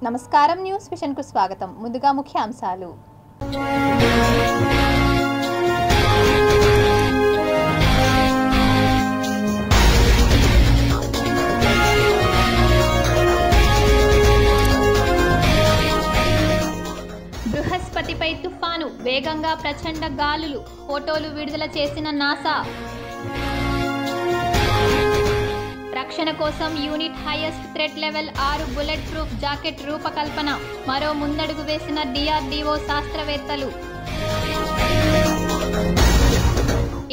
నమస్కారం news vision కు స్వాగతం. ముందుగా ముఖ్య అంశాలు. బృహస్పతిపై తుఫాను, వేగంగా ప్రచండ గాలులు, ఫోటోలు విడుదల చేసిన నాసా. రక్షణ కోసం unit highest threat level 6 bullet proof jacket రూపకల్పన, మరో ముందడుగు వేసిన DRDO శాస్త్రవేత్తలు.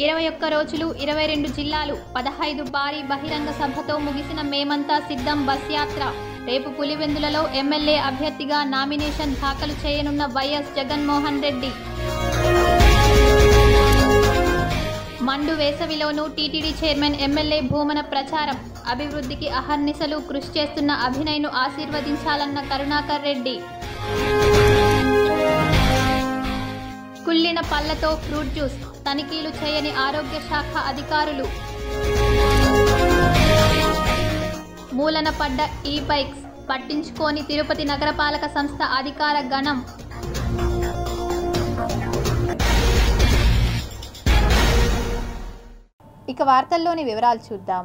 21 రోజులు 22 జిల్లాలు 15 భారీ బహిరంగ సభతో ముగిసిన మేమంతా సిద్ధం బస్ యాత్ర. రేపు పులివెందులలో ఎమ్మెల్యే అభ్యర్థిగా నామినేషన్ దాఖలు చేయనున్న వైఎస్ జగన్మోహన్ రెడ్డి. మండు వేసవిలోనూ టీటీడీ చైర్మన్ ఎమ్మెల్యే భూమన ప్రచారం. అభివృద్ధికి అహర్నిశలు కృషి చేస్తున్న అభినయ్ను ఆశీర్వదించాలన్న కరుణాకర్ రెడ్డి. కుళ్ళిన పళ్లతో ఫ్రూట్ జ్యూస్, తనిఖీలు చేయని ఆరోగ్య శాఖ అధికారులు. మూలన పడ్డ ఈ-బైక్స్, పట్టించుకోని తిరుపతి నగరపాలక సంస్థ అధికార గణం. ఇక వార్తల్లోని వివరాలు చూద్దాం.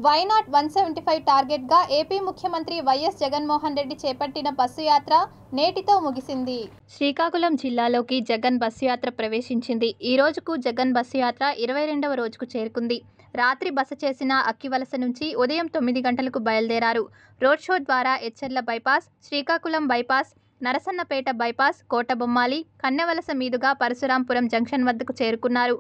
వైనాట్ 175 టార్గెట్గా ఏపీ ముఖ్యమంత్రి వైఎస్ జగన్మోహన్ రెడ్డి చేపట్టిన బస్సు యాత్ర నేటితో ముగిసింది. శ్రీకాకుళం జిల్లాలోకి జగన్ బస్సు యాత్ర ప్రవేశించింది. ఈ రోజుకు జగన్ బస్సు యాత్ర 22వ రోజుకు చేరుకుంది. రాత్రి బస చేసిన అక్కివలస నుంచి ఉదయం 9 గంటలకు బయలుదేరారు. రోడ్ షో ద్వారా Etcherla bypass, Srikakulam bypass, Narasannapeta bypass, Kotabommali, Kannevalasa మీదుగా పరశురాంపురం జంక్షన్ వద్దకు చేరుకున్నారు.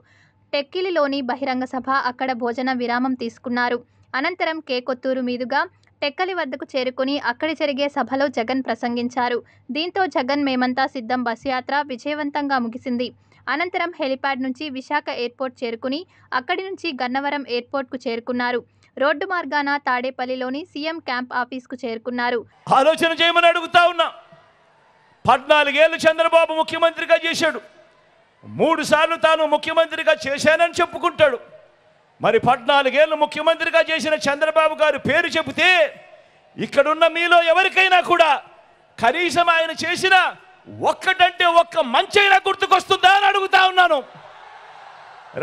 టెక్కిలిలోని బహిరంగ సభ, అక్కడ భోజన విరామం తీసుకున్నారు. అనంతరం కేకొత్తూరు మీదుగా టెక్కలి వద్దకు చేరుకుని అక్కడి జరిగే సభలో జగన్ ప్రసంగించారు. దీంతో జగన్ మేమంతా సిద్ధం బస్సు యాత్ర విజయవంతంగా ముగిసింది. అనంతరం హెలిప్యాడ్ నుంచి విశాఖ ఎయిర్పోర్ట్ చేరుకుని అక్కడి నుంచి గన్నవరం ఎయిర్పోర్ట్కు చేరుకున్నారు. రోడ్డు మార్గాన తాడేపల్లిలోని సీఎం క్యాంప్ ఆఫీస్కు చేరుకున్నారు. ఆలోచన చేయమని అడుగుతా ఉన్నా. 14 ఏళ్ళు చంద్రబాబు ముఖ్యమంత్రిగా చేశాడు. 3 సార్లు తాను ముఖ్యమంత్రిగా చేశానని చెప్పుకుంటాడు. మరి 14 ఏళ్ళు ముఖ్యమంత్రిగా చేసిన చంద్రబాబు గారు పేరు చెబితే ఇక్కడున్న మీలో ఎవరికైనా కూడా కనీసం ఆయన చేసిన ఒక్కటంటే ఒక్క మంచైనా గుర్తుకొస్తుందా అని అడుగుతా ఉన్నాను.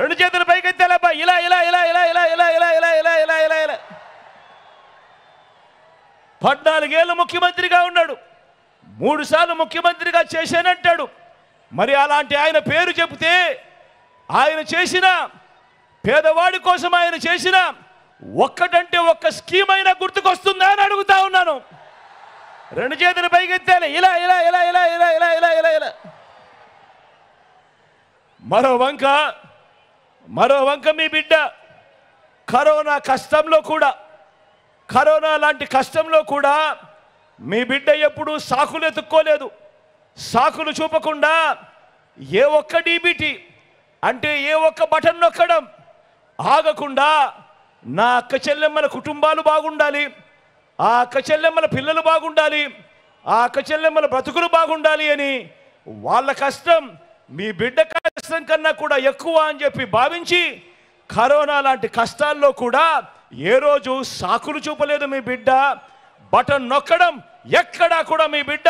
2 చేతుల పైకెత్తేలాపా, ఇలా ఇలా ఇలా ఇలా ఇలా ఇలా ఇలా ఇలా ఇలా ఇలా ఇలా ఇలా 14 ఏళ్ళు ముఖ్యమంత్రిగా ఉన్నాడు. 3 సార్లు ముఖ్యమంత్రిగా చేశానంటాడు. మరి అలాంటి ఆయన పేరు చెబితే ఆయన చేసిన పేదవాడి కోసం ఆయన చేసిన ఒక్కటంటే ఒక్క స్కీమ్ అయినా గుర్తుకొస్తుందా అని అడుగుతా ఉన్నాను. 2 చేతులు పైకెత్తాలి, ఇలా ఇలా ఇలా ఇలా ఇలా ఇలా ఇలా ఇలా ఇలా. మరో వంక మీ బిడ్డ కరోనా లాంటి కష్టంలో కూడా మీ బిడ్డ ఎప్పుడూ సాకులు ఎత్తుక్కోలేదు. సాకులు చూపకుండా ఏ ఒక్క డీబీటీ అంటే ఏ ఒక్క బటన్ నొక్కడం ఆగకుండా నా అక్క చెల్లెమ్మల కుటుంబాలు బాగుండాలి, ఆ అక్క చెల్లెమ్మల పిల్లలు బాగుండాలి, ఆ అక్క చెల్లెమ్మల బ్రతుకులు బాగుండాలి అని వాళ్ళ కష్టం మీ బిడ్డ కష్టం కన్నా కూడా ఎక్కువ అని చెప్పి భావించి కరోనా లాంటి కష్టాల్లో కూడా ఏ రోజు సాకులు చూపలేదు మీ బిడ్డ. బటన్ నొక్కడం ఎక్కడా కూడా మీ బిడ్డ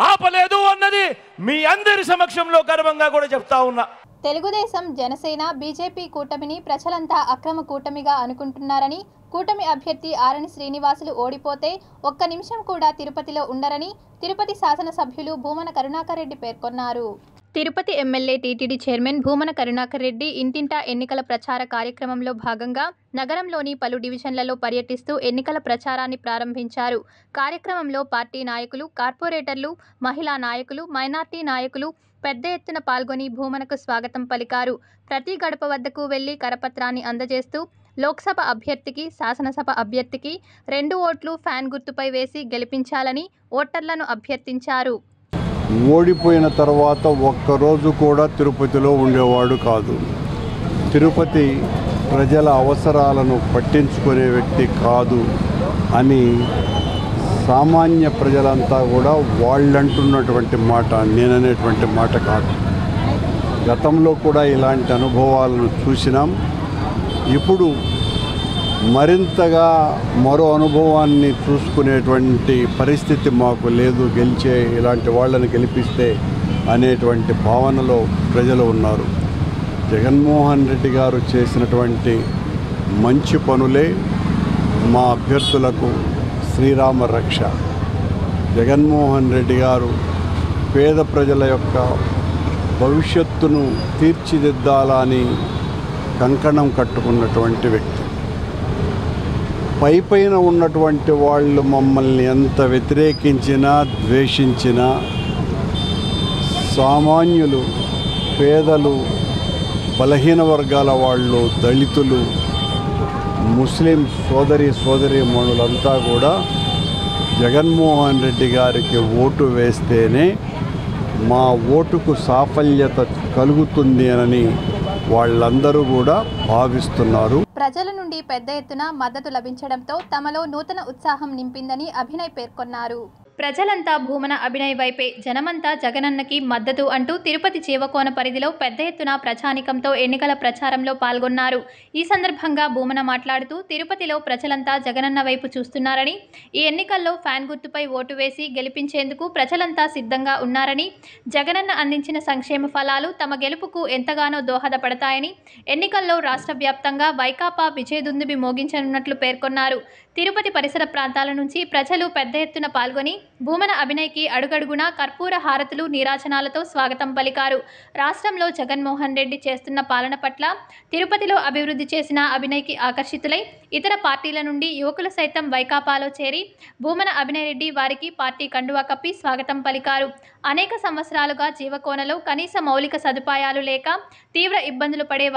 ఆపలేదు అన్నది మీ అందరి సమక్షంలో గర్వంగా కూడా చెప్తా ఉన్నా. తెలుగుదేశం, జనసేన, బీజేపీ కూటమిని ప్రజలంతా అక్రమ కూటమిగా అనుకుంటున్నారని, కూటమి అభ్యర్థి ఆరణి శ్రీనివాసులు ఓడిపోతే ఒక్క నిమిషం కూడా తిరుపతిలో ఉండరని తిరుపతి శాసనసభ్యులు భూమన కరుణాకర్ రెడ్డి పేర్కొన్నారు. Tirupati MLA TTD chairman Bhumana Karunakar Reddy ఇంటింటా ఎన్నికల ప్రచార కార్యక్రమంలో భాగంగా నగరంలోని పలు డివిజన్లలో పర్యటిస్తూ ఎన్నికల ప్రచారాన్ని ప్రారంభించారు. కార్యక్రమంలో పార్టీ నాయకులు, కార్పొరేటర్లు, మహిళా నాయకులు, మైనార్టీ నాయకులు పెద్ద ఎత్తున పాల్గొని భూమనకు స్వాగతం పలికారు. ప్రతి గడప వద్దకు వెళ్లి కరపత్రాన్ని అందజేస్తూ లోక్సభ అభ్యర్థికి, శాసనసభ అభ్యర్థికి 2 ఓట్లు ఫ్యాన్ గుర్తుపై వేసి గెలిపించాలని ఓటర్లను అభ్యర్థించారు. ఓడిపోయిన తర్వాత ఒక్కరోజు కూడా తిరుపతిలో ఉండేవాడు కాదు. తిరుపతి ప్రజల అవసరాలను పట్టించుకునే వ్యక్తి కాదు అని సామాన్య ప్రజలంతా కూడా వాళ్ళంటున్నటువంటి మాట, నేననేటువంటి మాట కాదు. గతంలో కూడా ఇలాంటి అనుభవాలను చూసినాం. ఇప్పుడు మరింతగా మరో అనుభవాన్ని చూసుకునేటువంటి పరిస్థితి మాకు లేదు, ఇలాంటి వాళ్ళని గెలిపిస్తే అనేటువంటి భావనలో ప్రజలు ఉన్నారు. జగన్మోహన్ రెడ్డి గారు చేసినటువంటి మంచి పనులే మా అభ్యర్థులకు శ్రీరామ రక్ష. జగన్మోహన్ రెడ్డి గారు పేద ప్రజల యొక్క భవిష్యత్తును తీర్చిదిద్దాలని కంకణం కట్టుకున్నటువంటి వ్యక్తి. పైన ఉన్నటువంటి వాళ్ళు మమ్మల్ని ఎంత వ్యతిరేకించినా ద్వేషించినా సామాన్యులు, పేదలు, బలహీన వర్గాల వాళ్ళు, దళితులు, ముస్లిం సోదరీమణులంతా కూడా జగన్మోహన్ రెడ్డి గారికి ఓటు వేస్తేనే మా ఓటుకు సాఫల్యత కలుగుతుంది అని వాళ్ళందరూ కూడా భావిస్తున్నారు. ప్రజల నుండి పెద్ద ఎత్తున మద్దతు లభించడంతో తమలో నూతన ఉత్సాహం నింపిందని అభినయ్ పేర్కొన్నారు. ప్రజలంతా భూమన అభినయ్ వైపే, జనమంతా జగనన్నకి మద్దతు అంటూ తిరుపతి జీవకోన పరిధిలో పెద్ద ఎత్తున ప్రజానికంతో ఎన్నికల ప్రచారంలో పాల్గొన్నారు. ఈ సందర్భంగా భూమన మాట్లాడుతూ తిరుపతిలో ప్రజలంతా జగనన్న వైపు చూస్తున్నారని, ఈ ఎన్నికల్లో ఫ్యాన్ గుర్తుపై ఓటు వేసి గెలిపించేందుకు ప్రజలంతా సిద్ధంగా ఉన్నారని, జగనన్న అందించిన సంక్షేమ ఫలాలు తమ గెలుపుకు ఎంతగానో దోహదపడతాయని, ఎన్నికల్లో రాష్ట్ర వ్యాప్తంగా వైకాపా విజయదుందుబి మోగించనున్నట్లు పేర్కొన్నారు. తిరుపతి పరిసర ప్రాంతాల నుంచి ప్రజలు పెద్ద ఎత్తున పాల్గొని భూమన అభినయ్కి అడుగడుగునా కర్పూర హారతులు, నీరాజనాలతో స్వాగతం పలికారు. రాష్ట్రంలో జగన్మోహన్ రెడ్డి చేస్తున్న పాలన పట్ల, తిరుపతిలో అభివృద్ధి చేసిన అభినయ్కి ఆకర్షితులై ఇతర పార్టీల నుండి యువకులు సైతం వైకాపాలో చేరి భూమన అభినయ్ రెడ్డి వారికి పార్టీ కండువా కప్పి స్వాగతం పలికారు. అనేక సంవత్సరాలుగా జీవకోనలో కనీస మౌలిక సదుపాయాలు లేక తీవ్ర ఇబ్బందులు పడే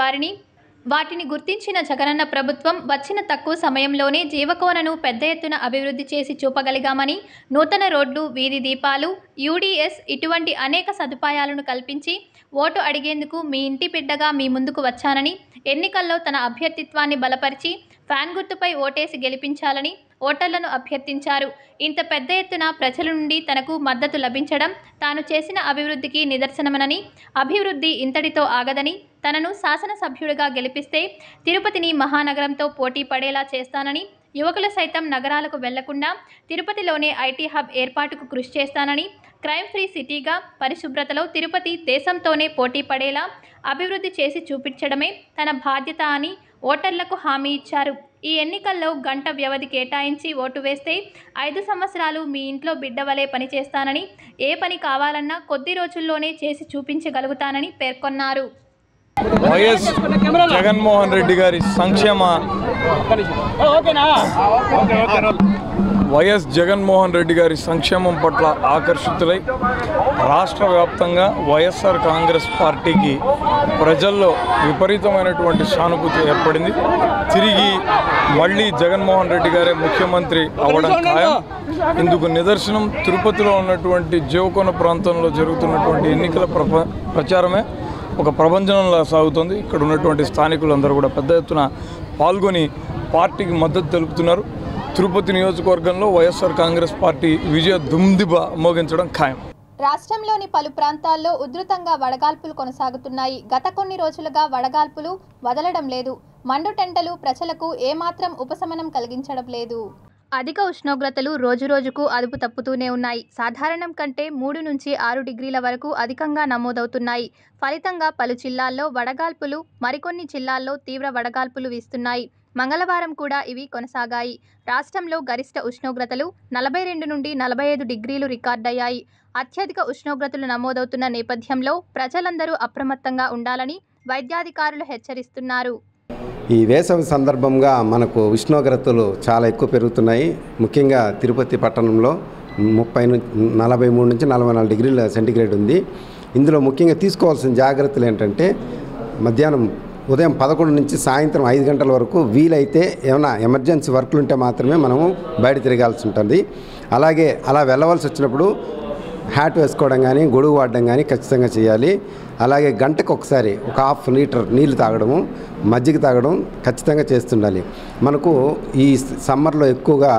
వాటిని గుర్తించిన జగనన్న ప్రభుత్వం వచ్చిన తక్కువ సమయంలోనే జీవకోనను పెద్ద ఎత్తున అభివృద్ధి చేసి చూపగలిగామని, నూతన రోడ్లు, వీధి దీపాలు, యూడీఎస్ ఇటువంటి అనేక సదుపాయాలను కల్పించి ఓటు అడిగేందుకు మీ ఇంటి బిడ్డగా మీ ముందుకు వచ్చానని, ఎన్నికల్లో తన అభ్యర్థిత్వాన్ని బలపరిచి ఫ్యాన్ గుర్తుపై ఓటేసి గెలిపించాలని ఓటర్లను అభ్యర్థించారు. ఇంత పెద్ద ఎత్తున ప్రజల నుండి తనకు మద్దతు లభించడం తాను చేసిన అభివృద్ధికి నిదర్శనమని, అభివృద్ధి ఇంతటితో ఆగదని, తనను శాసనసభ్యుడిగా గెలిపిస్తే తిరుపతిని మహానగరంతో పోటీ పడేలా చేస్తానని, యువకులు సైతం నగరాలకు వెళ్లకుండా తిరుపతిలోనే ఐటీ హబ్ ఏర్పాటుకు కృషి చేస్తానని, క్రైమ్ ఫ్రీ సిటీగా, పరిశుభ్రతలో తిరుపతి దేశంతోనే పోటీ పడేలా అభివృద్ధి చేసి చూపించడమే తన బాధ్యత అని ఓటర్లకు హామీ ఇచ్చారు. ఈ ఎన్నికల్లో గంట వ్యవధి కేటాయించి ఓటు వేస్తే 5 సంవత్సరాలు మీ ఇంట్లో బిడ్డవలే పనిచేస్తానని, ఏ పని కావాలన్నా కొద్ది రోజుల్లోనే చేసి చూపించగలుగుతానని పేర్కొన్నారు. వైఎస్ జగన్మోహన్ రెడ్డి గారి సంక్షేమం పట్ల ఆకర్షితులై రాష్ట్ర వ్యాప్తంగా వైఎస్ఆర్ కాంగ్రెస్ పార్టీకి ప్రజల్లో విపరీతమైనటువంటి సానుభూతి ఏర్పడింది. తిరిగి మళ్ళీ జగన్మోహన్ రెడ్డి గారే ముఖ్యమంత్రి అవ్వడం ఖాయం. ఇందుకు నిదర్శనం తిరుపతిలో ఉన్నటువంటి జీవకోన ప్రాంతంలో జరుగుతున్నటువంటి ఎన్నికల ప్రచారమే ఒక ప్రభంజనంలా సాగుతుంది. ఇక్కడ ఉన్నటువంటి స్థానికులందరూ కూడా పెద్ద ఎత్తున పాల్గొని పార్టీకి మద్దతు తెలుపుతున్నారు. తిరుపతి నియోజకవర్గంలో వైఎస్ఆర్ కాంగ్రెస్ పార్టీ విజయ దుమ్దిబ మోగించడం ఖాయం. రాష్ట్రంలోని పలు ప్రాంతాల్లో ఉధృతంగా వడగాల్పులు కొనసాగుతున్నాయి. గత కొన్ని రోజులుగా వడగాల్పులు వదలడం లేదు. మండుటెంటలు ప్రజలకు ఏమాత్రం ఉపశమనం కలిగించడం లేదు. అధిక ఉష్ణోగ్రతలు రోజురోజుకు అదుపు తప్పుతూనే ఉన్నాయి. సాధారణం కంటే 3 నుంచి 6 డిగ్రీల వరకు అధికంగా నమోదవుతున్నాయి. ఫలితంగా పలు జిల్లాల్లో వడగాల్పులు, మరికొన్ని జిల్లాల్లో తీవ్ర వడగాల్పులు వీస్తున్నాయి. మంగళవారం కూడా ఇవి కొనసాగాయి. రాష్ట్రంలో గరిష్ట ఉష్ణోగ్రతలు 42 నుండి 45 డిగ్రీలు రికార్డయ్యాయి. అత్యధిక ఉష్ణోగ్రతలు నమోదవుతున్న నేపథ్యంలో ప్రజలందరూ అప్రమత్తంగా ఉండాలని వైద్యాధికారులు హెచ్చరిస్తున్నారు. ఈ వేసవి సందర్భంగా మనకు ఉష్ణోగ్రతలు చాలా ఎక్కువ పెరుగుతున్నాయి. ముఖ్యంగా తిరుపతి పట్టణంలో 43 నుంచి 44 డిగ్రీల సెంటీగ్రేడ్ ఉంది. ఇందులో ముఖ్యంగా తీసుకోవాల్సిన జాగ్రత్తలు ఏంటంటే ఉదయం 11 నుంచి సాయంత్రం 5 గంటల వరకు వీలైతే ఏమైనా ఎమర్జెన్సీ వర్క్లు ఉంటే మాత్రమే మనము బయట తిరగాల్సి ఉంటుంది. అలాగే అలా వెళ్ళవలసి వచ్చినప్పుడు హ్యాట్ వేసుకోవడం కానీ, గొడుగు వాడడం కానీ ఖచ్చితంగా చేయాలి. అలాగే గంటకు ఒకసారి ఒక 1/2 లీటర్ నీళ్లు తాగడము, మజ్జిగ తాగడం ఖచ్చితంగా చేస్తుండాలి. మనకు ఈ సమ్మర్లో ఎక్కువగా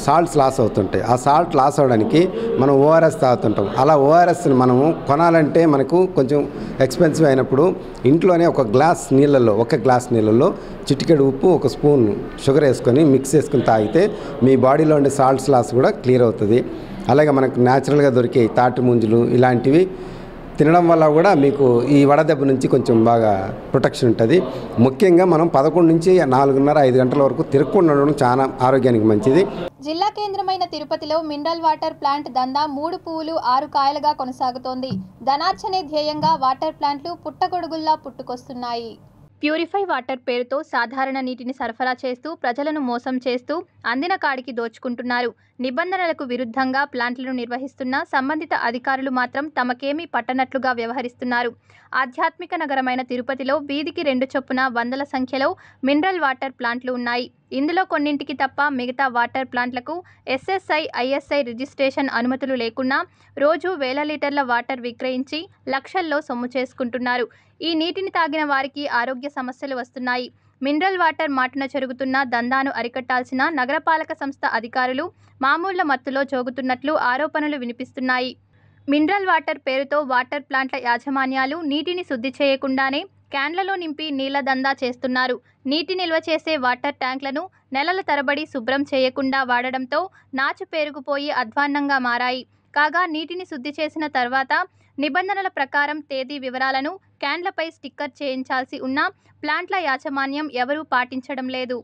సాల్ట్స్ లాస్ అవుతుంటాయి. ఆ సాల్ట్ లాస్ అవ్వడానికి మనం ఓఆర్ఎస్ తాగుతుంటాం. అలా ఓఆర్ఎస్ని మనము కొనాలంటే మనకు కొంచెం ఎక్స్పెన్సివ్ అయినప్పుడు ఇంట్లోనే ఒక గ్లాస్ నీళ్ళల్లో చిటికెడు ఉప్పు, ఒక స్పూన్ షుగర్ వేసుకొని మిక్స్ చేసుకుని తాగితే మీ బాడీలో ఉండే సాల్ట్స్ లాస్ కూడా క్లియర్ అవుతుంది. అలాగే మనకు న్యాచురల్గా దొరికే తాటి ముంజులు ఇలాంటివి తినడం వల్ల కూడా మీకు ఈ వడదెబ్బ నుంచి కొంచెం బాగా ప్రొటెక్షన్ ఉంటుంది. ముఖ్యంగా మనం 11 నుంచి 4:30-5 గంటల వరకు తిరగకుండా ఉండడం చాలా ఆరోగ్యానికి మంచిది. జిల్లా కేంద్రమైన తిరుపతిలో మినరల్ వాటర్ ప్లాంట్ దందా 3 పువ్వులు 6 కాయలుగా కొనసాగుతోంది. ధనార్జనే ధ్యేయంగా వాటర్ ప్లాంట్లు పుట్టగొడుగుల్లా పుట్టుకొస్తున్నాయి. ప్యూరిఫై వాటర్ పేరుతో సాధారణ నీటిని సరఫరా చేస్తూ ప్రజలను మోసం చేస్తూ అందిన కాడికి దోచుకుంటున్నారు. నిబంధనలకు విరుద్ధంగా ప్లాంట్లను నిర్వహిస్తున్న సంబంధిత అధికారులు మాత్రం తమకేమీ పట్టనట్లుగా వ్యవహరిస్తున్నారు. ఆధ్యాత్మిక నగరమైన తిరుపతిలో వీధికి 2 చొప్పున వందల సంఖ్యలో మినరల్ వాటర్ ప్లాంట్లు ఉన్నాయి. ఇందులో కొన్నింటికి తప్ప మిగతా వాటర్ ప్లాంట్లకు SSI, ISI రిజిస్ట్రేషన్ అనుమతులు లేకున్నా రోజు వేల లీటర్ల వాటర్ విక్రయించి లక్షల్లో సొమ్ము చేసుకుంటున్నారు. ఈ నీటిని తాగిన వారికి ఆరోగ్య సమస్యలు వస్తున్నాయి. మినరల్ వాటర్ మాటున జరుగుతున్న దందాను అరికట్టాల్సిన నగరపాలక సంస్థ అధికారులు మామూళ్ల మత్తులో జోగుతున్నట్లు ఆరోపణలు వినిపిస్తున్నాయి. మినరల్ వాటర్ పేరుతో వాటర్ ప్లాంట్ల యాజమాన్యాలు నీటిని శుద్ధి చేయకుండానే క్యాన్లలో నింపి నీళ్ల దందా చేస్తున్నారు. నీటి నిల్వ చేసే వాటర్ ట్యాంకులను నెలల తరబడి శుభ్రం చేయకుండా వాడడంతో నాచు పేరుకుపోయి అధ్వాన్నంగా మారాయి. కాగా నీటిని శుద్ధి చేసిన తర్వాత నిబంధనల ప్రకారం తేదీ వివరాలను క్యాన్లపై స్టిక్కర్ చేయించాల్సి ఉన్నా ప్లాంట్ల యాజమాన్యం ఎవరూ పాటించడం లేదు.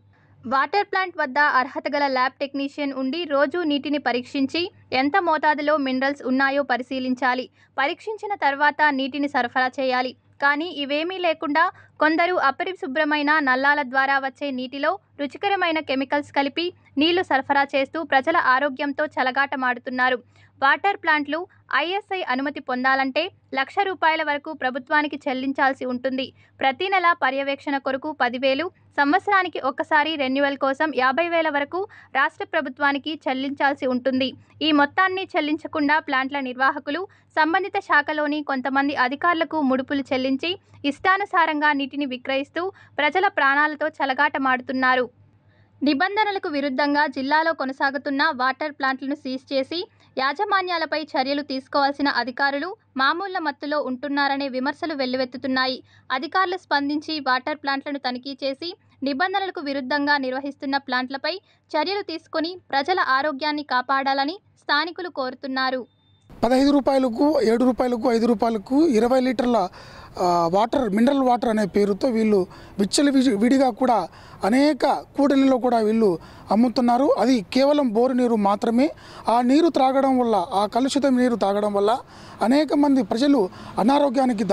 వాటర్ ప్లాంట్ వద్ద అర్హత గల ల్యాబ్ టెక్నీషియన్ ఉండి రోజు నీటిని పరీక్షించి ఎంత మోతాదులో మినరల్స్ ఉన్నాయో పరిశీలించాలి. పరీక్షించిన తర్వాత నీటిని సరఫరా చేయాలి. కానీ ఇవేమీ లేకుండా కొందరు అపరిశుభ్రమైన నల్లాల ద్వారా వచ్చే నీటిలో రుచికరమైన కెమికల్స్ కలిపి నీళ్లు సరఫరా చేస్తూ ప్రజల ఆరోగ్యంతో చెలగాటమాడుతున్నారు. వాటర్ ప్లాంట్లు ISI అనుమతి పొందాలంటే ₹1,00,000 వరకు ప్రభుత్వానికి చెల్లించాల్సి ఉంటుంది. ప్రతి నెల పర్యవేక్షణ కొరకు 10,000, సంవత్సరానికి ఒక్కసారి రెన్యువల్ కోసం 50,000 వరకు రాష్ట్ర ప్రభుత్వానికి చెల్లించాల్సి ఉంటుంది. ఈ మొత్తాన్ని చెల్లించకుండా ప్లాంట్ల నిర్వాహకులు సంబంధిత శాఖలోని కొంతమంది అధికారులకు ముడుపులు చెల్లించి ఇష్టానుసారంగా నీటిని విక్రయిస్తూ ప్రజల ప్రాణాలతో చెలగాటమాడుతున్నారు. నిబంధనలకు విరుద్ధంగా జిల్లాలో కొనసాగుతున్న వాటర్ ప్లాంట్లను సీజ్ చేసి యాజమాన్యాలపై చర్యలు తీసుకోవాల్సిన అధికారులు మామూళ్ల మత్తులో ఉంటున్నారనే విమర్శలు వెల్లువెత్తుతున్నాయి. అధికారులు స్పందించి వాటర్ ప్లాంట్లను తనిఖీ చేసి నిబంధనలకు విరుద్ధంగా నిర్వహిస్తున్న ప్లాంట్లపై చర్యలు తీసుకొని ప్రజల ఆరోగ్యాన్ని కాపాడాలని స్థానికులు కోరుతున్నారు. ₹15, ₹7, ₹5 20 లీటర్ల వాటర్, మినరల్ వాటర్ అనే పేరుతో వీళ్ళు విడిగా కూడా అనేక కూడలిలో కూడా వీళ్ళు అమ్ముతున్నారు. అది కేవలం బోరు నీరు మాత్రమే. ఆ నీరు త్రాగడం వల్ల, ఆ కలుషిత నీరు తాగడం వల్ల అనేక మంది ప్రజలు అనారోగ్యానికి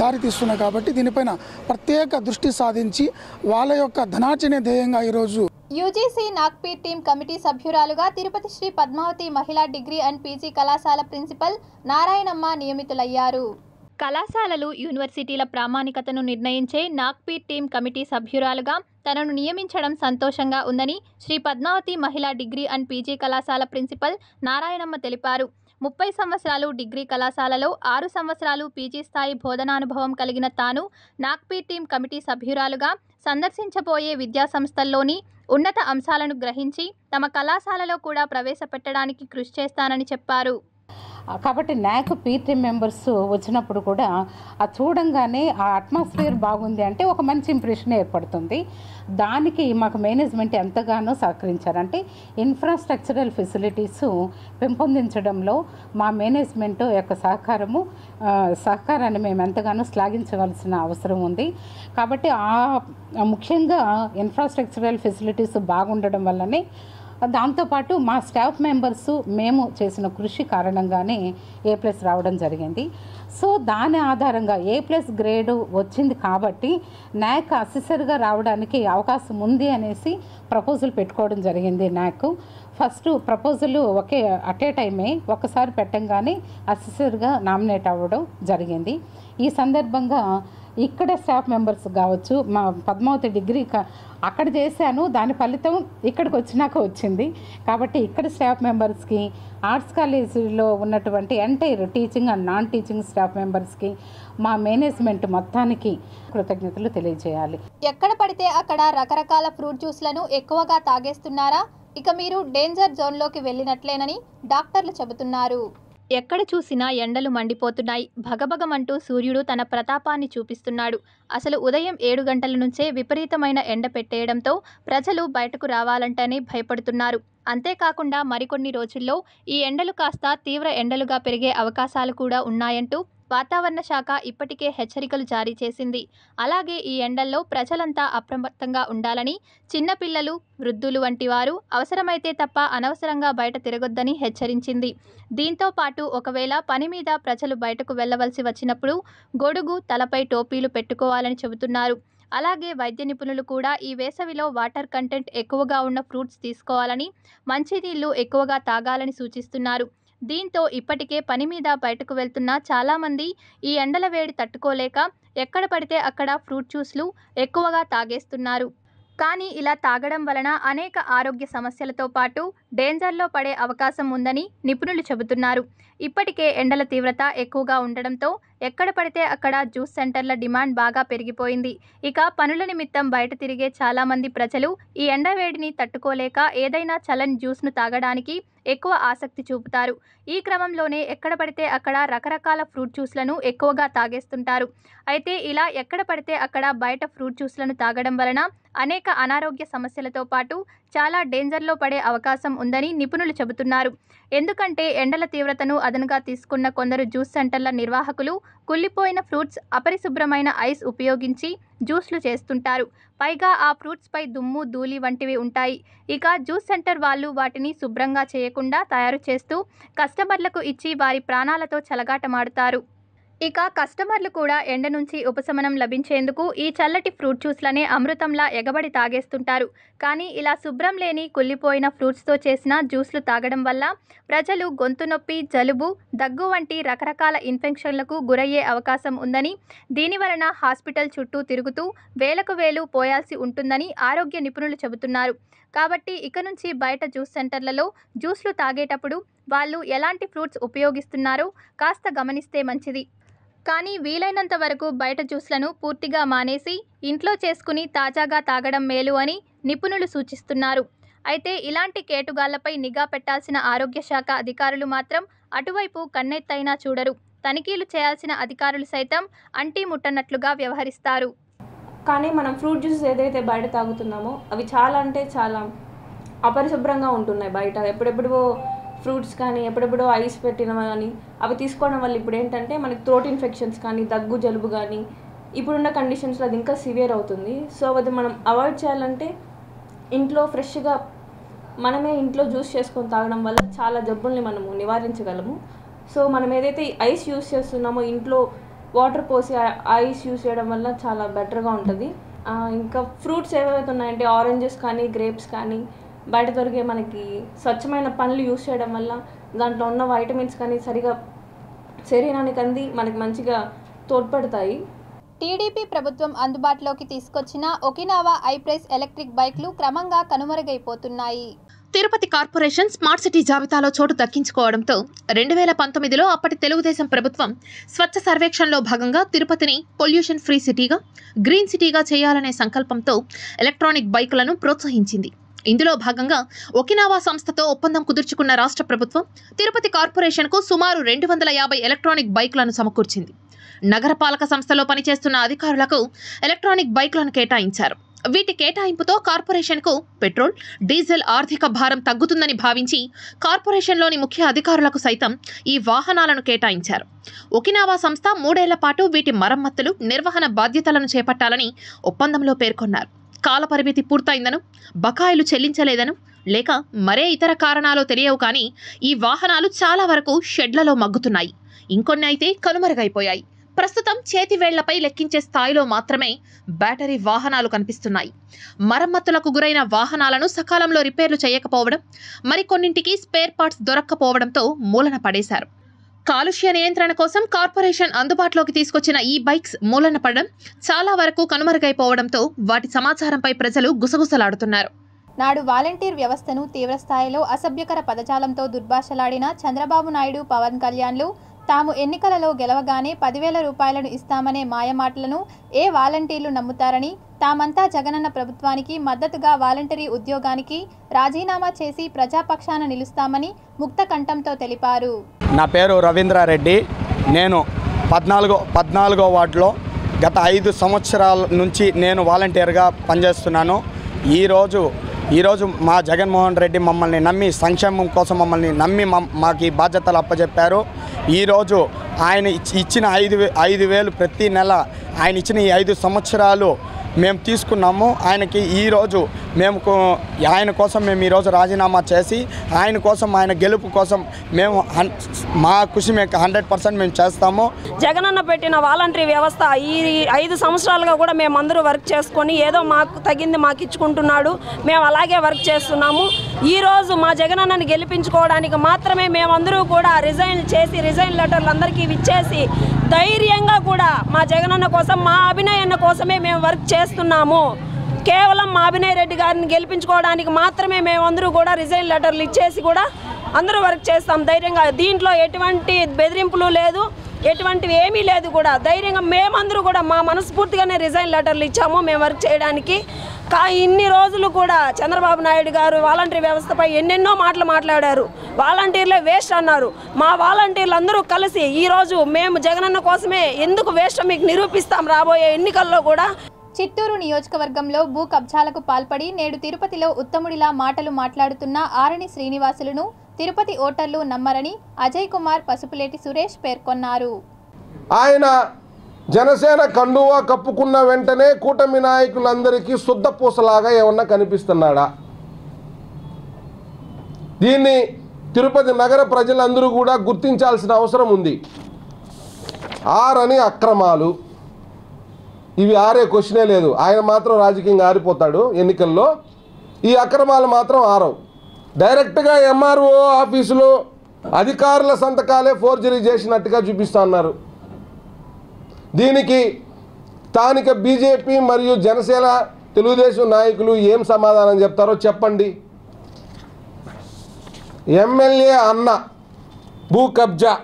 దారితీస్తున్నారు. కాబట్టి దీనిపైన ప్రత్యేక దృష్టి సాధించి వాళ్ళ యొక్క ధనార్జనే ధ్యేయంగా ఈరోజు యూజీసీ నాగ్పీర్ టీం కమిటీ సభ్యురాలుగా Tirupati Sri Padmavati Mahila degree and PG కళాశాల ప్రిన్సిపల్ నారాయణమ్మ నియమితులయ్యారు. కళాశాలలు, యూనివర్సిటీల ప్రామాణికతను నిర్ణయించే నాగ్పీర్ టీం కమిటీ సభ్యురాలుగా తనను నియమించడం సంతోషంగా ఉందని Shri Padmavati Mahila degree and PG కళాశాల ప్రిన్సిపల్ నారాయణమ్మ తెలిపారు. 30 సంవత్సరాలు డిగ్రీ కళాశాలలో, 6 సంవత్సరాలు PG స్థాయి బోధనానుభవం కలిగిన తాను నాగ్పీర్ టీం కమిటీ సభ్యురాలుగా సందర్శించబోయే విద్యాసంస్థల్లోని ఉన్నత అంశాలను గ్రహించి తమ కళాశాలలో కూడా ప్రవేశపెట్టడానికి కృషి చేస్తానని చెప్పారు. కాబట్టి నాకు పీర్ టీమ్ మెంబర్స్ వచ్చినప్పుడు కూడా అది చూడంగానే ఆ అట్మాస్ఫియర్ బాగుంది అంటే ఒక మంచి ఇంప్రెషన్ ఏర్పడుతుంది. దానికి మాకు మేనేజ్మెంట్ ఎంతగానో సహకరించారంటే ఇన్ఫ్రాస్ట్రక్చరల్ ఫెసిలిటీస్ పెంపొందించడంలో మా మేనేజ్మెంట్ యొక్క సహకారాన్ని మేము ఎంతగానో శ్లాఘించవలసిన అవసరం ఉంది. కాబట్టి ముఖ్యంగా ఇన్ఫ్రాస్ట్రక్చరల్ ఫెసిలిటీస్ బాగుండడం వల్లనే, దాంతోపాటు మా స్టాఫ్ మెంబర్స్ మేము చేసిన కృషి కారణంగానే A+ రావడం జరిగింది. సో దాని ఆధారంగా A+ గ్రేడ్ వచ్చింది కాబట్టి నాకు అసిస్టర్గా రావడానికి అవకాశం ఉంది అనేసి ప్రపోజల్ పెట్టుకోవడం జరిగింది. నాకు ఫస్ట్ ప్రపోజల్ అట్ ఏ టైమే ఒకసారి పెట్టంగానే అసిస్టర్గా నామినేట్ అవ్వడం జరిగింది. ఈ సందర్భంగా ఇక్కడ స్టాఫ్ మెంబర్స్ కావచ్చు, మా పద్మావతి డిగ్రీ అక్కడ చేశాను, దాని ఫలితం ఇక్కడికి వచ్చినాక వచ్చింది. కాబట్టి ఇక్కడ స్టాఫ్ మెంబర్స్కి, ఆర్ట్స్ కాలేజీలో ఉన్నటువంటి entire teaching and non teaching staff మెంబర్స్కి, మా మేనేజ్మెంట్ మొత్తానికి కృతజ్ఞతలు తెలియజేయాలి. ఎక్కడ పడితే అక్కడ రకరకాల ఫ్రూట్ జ్యూస్లను ఎక్కువగా తాగేస్తున్నారా? ఇక మీరు డేంజర్ జోన్లోకి వెళ్ళినట్లేనని డాక్టర్లు చెబుతున్నారు. ఎక్కడ చూసినా ఎండలు మండిపోతున్నాయి. భగభగమంటూ సూర్యుడు తన ప్రతాపాన్ని చూపిస్తున్నాడు. అసలు ఉదయం 7 గంటల నుంచే విపరీతమైన ఎండ పెట్టేయడంతో ప్రజలు బయటకు రావాలంటేనే భయపడుతున్నారు. అంతేకాకుండా మరికొన్ని రోజుల్లో ఈ ఎండలు కాస్త తీవ్ర ఎండలుగా పెరిగే అవకాశాలు కూడా ఉన్నాయంటూ వాతావరణ శాఖ ఇప్పటికే హెచ్చరికలు జారీ చేసింది. అలాగే ఈ ఎండల్లో ప్రజలంతా అప్రమత్తంగా ఉండాలని, చిన్నపిల్లలు, వృద్ధులు వంటి వారు అవసరమైతే తప్ప అనవసరంగా బయట తిరగొద్దని హెచ్చరించింది. దీంతో పాటు ఒకవేళ పని మీద ప్రజలు బయటకు వెళ్లవలసి వచ్చినప్పుడు గొడుగు, తలపై టోపీలు పెట్టుకోవాలని చెబుతున్నారు. అలాగే వైద్య నిపుణులు కూడా ఈ వేసవిలో వాటర్ కంటెంట్ ఎక్కువగా ఉన్న ఫ్రూట్స్ తీసుకోవాలని, మంచినీళ్లు ఎక్కువగా తాగాలని సూచిస్తున్నారు. దీంతో ఇప్పటికే పని మీద బయటకు వెళ్తున్న చాలామంది ఈ ఎండల వేడి తట్టుకోలేక ఎక్కడ పడితే అక్కడ ఫ్రూట్ జ్యూస్లు ఎక్కువగా తాగేస్తున్నారు. కానీ ఇలా తాగడం వలన అనేక ఆరోగ్య సమస్యలతో పాటు డేంజర్లో పడే అవకాశం ఉందని నిపుణులు చెబుతున్నారు. ఇప్పటికే ఎండల తీవ్రత ఎక్కువగా ఉండడంతో ఎక్కడ పడితే అక్కడ జ్యూస్ సెంటర్ల డిమాండ్ బాగా పెరిగిపోయింది. ఇక పనుల నిమిత్తం బయట తిరిగే చాలామంది ప్రజలు ఈ ఎండవేడిని తట్టుకోలేక ఏదైనా చల్లని జ్యూస్ను తాగడానికి ఎక్కువ ఆసక్తి చూపుతారు. ఈ క్రమంలోనే ఎక్కడ పడితే అక్కడ రకరకాల ఫ్రూట్ జ్యూస్లను ఎక్కువగా తాగేస్తుంటారు. అయితే ఇలా ఎక్కడ పడితే అక్కడ బయట ఫ్రూట్ జ్యూస్లను తాగడం వలన అనేక అనారోగ్య సమస్యలతో పాటు చాలా డేంజర్లో పడే అవకాశం ఉందని నిపుణులు చెబుతున్నారు. ఎందుకంటే ఎండల తీవ్రతను అదనుగా తీసుకున్న కొందరు జ్యూస్ సెంటర్ల నిర్వాహకులు కుళ్ళిపోయిన ఫ్రూట్స్, అపరిశుభ్రమైన ఐస్ ఉపయోగించి జ్యూస్లు చేస్తుంటారు. పైగా ఆ ఫ్రూట్స్పై దుమ్ము, ధూళి వంటివి ఉంటాయి. ఇక జ్యూస్ సెంటర్ వాళ్ళు వాటిని శుభ్రంగా చేయకుండా తయారు చేస్తూ కస్టమర్లకు ఇచ్చి వారి ప్రాణాలతో చెలగాటమాడుతారు. ఇక కస్టమర్లు కూడా ఎండ నుంచి ఉపశమనం లభించేందుకు ఈ చల్లటి ఫ్రూట్ జ్యూస్లనే అమృతంలా ఎగబడి తాగేస్తుంటారు. కానీ ఇలా శుభ్రం లేని కుళ్ళిపోయిన ఫ్రూట్స్తో చేసిన జ్యూస్లు తాగడం వల్ల ప్రజలు గొంతు నొప్పి, జలుబు, దగ్గు వంటి రకరకాల ఇన్ఫెక్షన్లకు గురయ్యే అవకాశం ఉందని, దీనివలన హాస్పిటల్ చుట్టూ తిరుగుతూ వేలకు వేలు పోయాల్సి ఉంటుందని ఆరోగ్య నిపుణులు చెబుతున్నారు. కాబట్టి ఇక నుంచి బయట జ్యూస్ సెంటర్లలో జ్యూస్లు తాగేటప్పుడు వాళ్ళు ఎలాంటి ఫ్రూట్స్ ఉపయోగిస్తున్నారో కాస్త గమనిస్తే మంచిది. కానీ వీలైనంత వరకు బయట జ్యూస్లను పూర్తిగా మానేసి ఇంట్లో చేసుకుని తాజాగా తాగడం మేలు అని నిపుణులు సూచిస్తున్నారు. అయితే ఇలాంటి కేటుగాళ్లపై నిఘా పెట్టాల్సిన ఆరోగ్య శాఖ అధికారులు మాత్రం అటువైపు కన్నెత్తైనా చూడరు. తనిఖీలు చేయాల్సిన అధికారులు సైతం అంటీ ముట్టనట్లుగా వ్యవహరిస్తారు. కానీ మనం ఫ్రూట్ జ్యూసెస్ ఏదైతే బయట తాగుతున్నామో అవి చాలా అంటే చాలా అపరిశుభ్రంగా ఉంటున్నాయి. బయట ఎప్పుడెప్పుడో ఫ్రూట్స్ కానీ ఎప్పుడెప్పుడో ఐస్ పెట్టినవి కానీ అవి తీసుకోవడం వల్ల ఇప్పుడు ఏంటంటే మనకి థ్రోట్ ఇన్ఫెక్షన్స్ కానీ, దగ్గు, జలుబు కానీ ఇప్పుడున్న కండిషన్స్లో అది ఇంకా సివియర్ అవుతుంది. సో అది మనం అవాయిడ్ చేయాలంటే ఇంట్లో ఫ్రెష్గా మనమే ఇంట్లో జ్యూస్ చేసుకొని తాగడం వల్ల చాలా జబ్బుల్ని మనము నివారించగలము. సో మనం ఏదైతే ఐస్ యూస్ చేస్తున్నామో ఇంట్లో వాటర్ పోసి ఐస్ యూస్ చేయడం వల్ల చాలా బెటర్గా ఉంటుంది. ఇంకా ఫ్రూట్స్ ఏవైతే ఉన్నాయంటే ఆరెంజెస్ కానీ, గ్రేప్స్ కానీ బయట దొరికే మనకి స్వచ్ఛమైన పండ్లు యూస్ చేయడం వల్ల దాంట్లో ఉన్న వైటమిన్స్ కానీ సరిగా శరీరానికి అంది మనకి మంచిగా తోడ్పడతాయి. టీడీపీ ప్రభుత్వం అందుబాటులోకి తీసుకొచ్చిన ఒకినావా ఐప్రైస్ ఎలక్ట్రిక్ బైక్లు క్రమంగా కనుమరుగైపోతున్నాయి. తిరుపతి కార్పొరేషన్ స్మార్ట్ సిటీ జాబితాలో చోటు దక్కించుకోవడంతో 2019లో అప్పటి తెలుగుదేశం ప్రభుత్వం స్వచ్ఛ సర్వేక్షణలో భాగంగా తిరుపతిని పొల్యూషన్ ఫ్రీ సిటీగా, గ్రీన్ సిటీగా చేయాలనే సంకల్పంతో ఎలక్ట్రానిక్ బైకులను ప్రోత్సహించింది. ఇందులో భాగంగా ఒకినావా సంస్థతో ఒప్పందం కుదుర్చుకున్న రాష్ట్ర ప్రభుత్వం తిరుపతి కార్పొరేషన్కు సుమారు 250 ఎలక్ట్రానిక్ బైకులను సమకూర్చింది. నగరపాలక సంస్థలో పనిచేస్తున్న అధికారులకు ఎలక్ట్రానిక్ బైకులను కేటాయించారు. వీటి కేటాయింపుతో కార్పొరేషన్కు పెట్రోల్, డీజిల్ ఆర్థిక భారం తగ్గుతుందని భావించి కార్పొరేషన్లోని ముఖ్య అధికారులకు సైతం ఈ వాహనాలను కేటాయించారు. ఒకినావా సంస్థ 3 ఏళ్ల పాటు వీటి మరమ్మతులు, నిర్వహణ బాధ్యతలను చేపట్టాలని ఒప్పందంలో పేర్కొన్నారు. కాలపరిమితి పూర్తయిందను, బకాయిలు చెల్లించలేదను, లేక మరే ఇతర కారణాలు తెలియవు కానీ ఈ వాహనాలు చాలా వరకు షెడ్లలో మగ్గుతున్నాయి. ఇంకొన్ని అయితే కనుమరుగైపోయాయి. ప్రస్తుతం చేతి వేళ్లపై లెక్కించే స్థాయిలో మాత్రమే బ్యాటరీ వాహనాలు కనిపిస్తున్నాయి. మరమ్మతులకు గురైన వాహనాలను సకాలంలో రిపేర్లు చేయకపోవడం, మరికొన్నింటికి స్పేర్ పార్ట్స్ దొరక్కపోవడంతో మూలన పడేశారు. కాలుష్య నియంత్రణ కోసం కార్పొరేషన్ అందుబాటులోకి తీసుకొచ్చిన ఈ బైక్స్ మూలన పడడం, చాలా వరకు కనుమరుగైపోవడంతో వాటి సమాచారంపై ప్రజలు గుసగుసలాడుతున్నారు. నాడు వాలంటీర్ వ్యవస్థను తీవ్రస్థాయిలో అసభ్యకర పదజాలంతో దుర్భాషలాడిన చంద్రబాబు నాయుడు, పవన్ కళ్యాణ్లు తాము ఎన్నికలలో గెలవగానే 10,000 రూపాయలను ఇస్తామనే మాయమాటలను ఏ వాలంటీర్లు నమ్ముతారని తామంతా జగనన్న ప్రభుత్వానికి మద్దతుగా వాలంటరీ ఉద్యోగానికి రాజీనామా చేసి ప్రజాపక్షాన నిలుస్తామని ముక్త కంఠంతో తెలిపారు. నా పేరు రవీంద్రారెడ్డి. నేను 14వ వార్డులో గత 5 సంవత్సరాల నుంచి నేను వాలంటీర్గా పనిచేస్తున్నాను. ఈరోజు మా జగన్మోహన్ రెడ్డి మమ్మల్ని నమ్మి సంక్షేమం కోసం మమ్మల్ని నమ్మి మాకు ఈ బాధ్యతలు అప్పచెప్పారు. ఈరోజు ఆయన ఇచ్చిన 5,000 ప్రతి నెల ఆయన ఇచ్చిన ఈ 5 సంవత్సరాలు మేము తీసుకున్నాము. ఆయనకి ఈరోజు ఆయన కోసం మేము ఈరోజు రాజీనామా చేసి ఆయన కోసం ఆయన గెలుపు కోసం మేము మా కృషి 100% మేము చేస్తాము. జగనన్న పెట్టిన వాలంటరీ వ్యవస్థ ఈ 5 సంవత్సరాలుగా కూడా మేమందరూ వర్క్ చేసుకొని ఏదో మాకు తగింది మాకు ఇచ్చుకుంటున్నాడు. మేము అలాగే వర్క్ చేస్తున్నాము. ఈరోజు మా జగనన్నని గెలిపించుకోవడానికి మాత్రమే మేమందరూ కూడా రిజైన్ లెటర్లు అందరికీ ఇచ్చేసి ధైర్యంగా కూడా మా జగనన్న కోసం మా అభినయన్న కోసమే మేము వర్క్ చేస్తున్నాము. కేవలం మా అభినయ్ రెడ్డి గారిని గెలిపించుకోవడానికి మాత్రమే మేమందరూ కూడా రిజైన్ లెటర్లు ఇచ్చేసి కూడా అందరూ వర్క్ చేస్తాం ధైర్యంగా. దీంట్లో ఎటువంటి బెదిరింపులు లేదు, ఎటువంటివి ఏమీ లేదు. కూడా ధైర్యంగా మేమందరూ కూడా మా మనస్ఫూర్తిగానే రిజైన్ లెటర్లు ఇచ్చాము మేము వర్క్ చేయడానికి. ఇన్ని రోజులు కూడా చంద్రబాబు నాయుడు గారు వాలంటరీ వ్యవస్థపై ఎన్నెన్నో మాటలు మాట్లాడారు. వాలంటీర్లే వేస్ట్ అన్నారు. మా వాలంటీర్లు అందరూ కలిసి ఈరోజు మేము జగనన్న కోసమే ఎందుకు వేస్ట్ మీకు నిరూపిస్తాం రాబోయే ఎన్నికల్లో కూడా. చిత్తూరు నియోజకవర్గంలో భూ కబ్జాలకు పాల్పడి నేడు తిరుపతిలో ఉత్తముడిలా మాటలు మాట్లాడుతున్న ఆరణి శ్రీనివాసులను తిరుపతి ఓటర్లు నమ్మరని అజయ్ కుమార్, పసుపులేటి సురేష్ పేర్కొన్నారు. ఆయన జనసేన కండువా కప్పుకున్న వెంటనే కూటమి నాయకులందరికీ శుద్ధపూసలాగా ఏమన్నా కనిపిస్తున్నాడా? దీన్ని తిరుపతి నగర ప్రజలందరూ కూడా గుర్తించాల్సిన అవసరం ఉంది. ఆరని అక్రమాలు ఇవి ఆరే క్వశ్చనే లేదు. ఆయన మాత్రం రాజకీయంగా ఆరిపోతాడు ఎన్నికల్లో. ఈ అక్రమాలు మాత్రం ఆరవు. డైరెక్ట్గా ఎంఆర్ఓ ఆఫీసులో అధికారుల సంతకాలే ఫోర్జరీ చేసినట్టుగా చూపిస్తూ ఉన్నారు. దీనికి స్థానిక బీజేపీ మరియు జనసేన తెలుగుదేశం నాయకులు ఏం సమాధానం చెప్తారో చెప్పండి. ఎమ్మెల్యే అన్న భూ కబ్జా